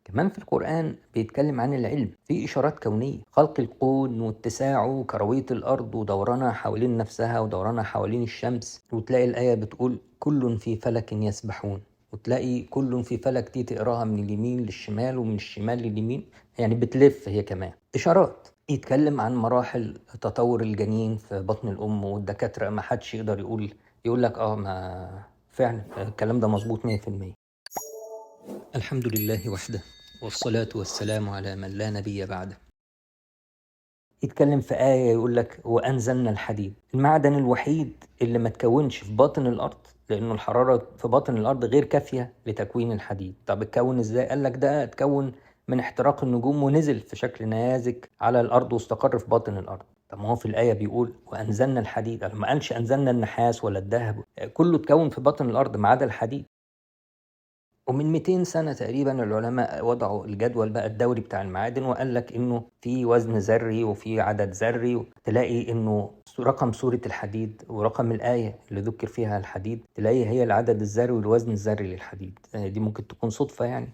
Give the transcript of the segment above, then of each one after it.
كمان في القرآن بيتكلم عن العلم في إشارات كونية، خلق الكون واتساعه كروية الأرض ودورانها حوالين نفسها ودورانها حوالين الشمس. وتلاقي الآية بتقول كل في فلك يسبحون، وتلاقي كل في فلك دي تقراها من اليمين للشمال ومن الشمال لليمين، يعني بتلف هي كمان إشارات. يتكلم عن مراحل تطور الجنين في بطن الأم، والدكاترة ما حدش يقدر يقول لك ما فعلا الكلام ده مظبوط 100%. الحمد لله وحده، والصلاة والسلام على من لا نبي بعده. يتكلم في آية يقول لك وأنزلنا الحديد، المعدن الوحيد اللي ما تكونش في باطن الأرض، لأنه الحرارة في باطن الأرض غير كافية لتكوين الحديد. طب اتكون إزاي؟ قال لك ده اتكون من احتراق النجوم ونزل في شكل نيازك على الأرض واستقر في باطن الأرض. طب ما هو في الآية بيقول وأنزلنا الحديد، ما قالش أنزلنا النحاس ولا الذهب، كله اتكون في باطن الأرض ما عدا الحديد. ومن 200 سنة تقريبا العلماء وضعوا الجدول بقى الدوري بتاع المعادن، وقال لك انه في وزن ذري وفي عدد ذري. تلاقي انه رقم سورة الحديد ورقم الآية اللي ذكر فيها الحديد تلاقي هي العدد الذري والوزن الذري للحديد. دي ممكن تكون صدفة يعني.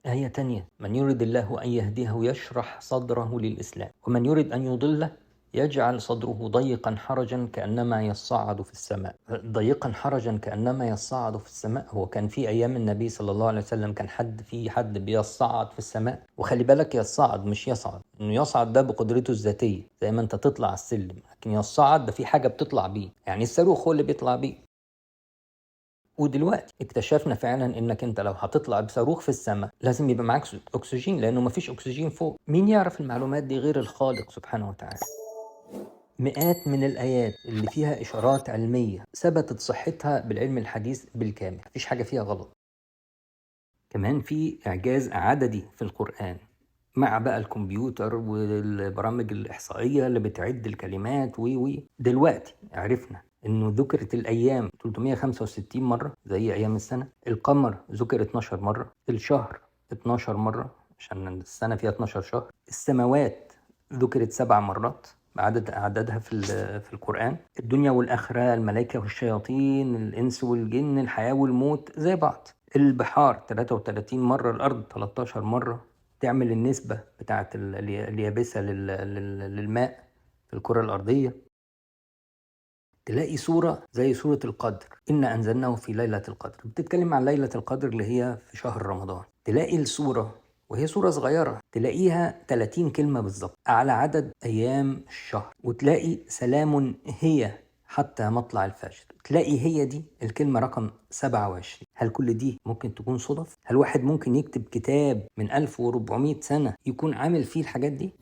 آية تانية من يريد الله أن يهديه يشرح صدره للإسلام، ومن يريد أن يضله يجعل صدره ضيقا حرجا كأنما يصعد في السماء. ضيقا حرجا كأنما يصعد في السماء، هو كان في أيام النبي صلى الله عليه وسلم كان حد بيصعد في السماء. وخلي بالك يصعد مش يصعد، إنه يصعد ده بقدرته الذاتية زي ما أنت تطلع على السلم، لكن يصعد ده في حاجة بتطلع بيه، يعني الصاروخ هو اللي بيطلع بيه. ودلوقتي اكتشفنا فعلا انك انت لو هتطلع بصاروخ في السماء لازم يبقى معاك اكسجين، لانه مفيش اكسجين فوق. مين يعرف المعلومات دي غير الخالق سبحانه وتعالى؟ مئات من الايات اللي فيها اشارات علمية ثبتت صحتها بالعلم الحديث بالكامل، مفيش حاجة فيها غلط. كمان في اعجاز عددي في القرآن، مع بقى الكمبيوتر والبرامج الإحصائية اللي بتعد الكلمات دلوقتي عرفنا إنه ذكرت الأيام 365 مرة زي أيام السنة، القمر ذكر 12 مرة، الشهر 12 مرة عشان السنة فيها 12 شهر، السماوات ذكرت 7 مرات بعدد أعدادها في القرآن، الدنيا والآخرة، الملائكة والشياطين، الإنس والجن، الحياة والموت زي بعض، البحار 33 مرة، الأرض 13 مرة. تعمل النسبة بتاعة اليابسة للماء في الكرة الأرضية. تلاقي سورة زي سورة القدر، إنا أنزلناه في ليلة القدر، بتتكلم عن ليلة القدر اللي هي في شهر رمضان. تلاقي السورة وهي سورة صغيرة تلاقيها 30 كلمة بالظبط على عدد أيام الشهر. وتلاقي سلام هي حتى مطلع الفجر، تلاقي هي دي الكلمة رقم 27. هل كل دي ممكن تكون صدف؟ هل واحد ممكن يكتب كتاب من 1400 سنة يكون عامل فيه الحاجات دي؟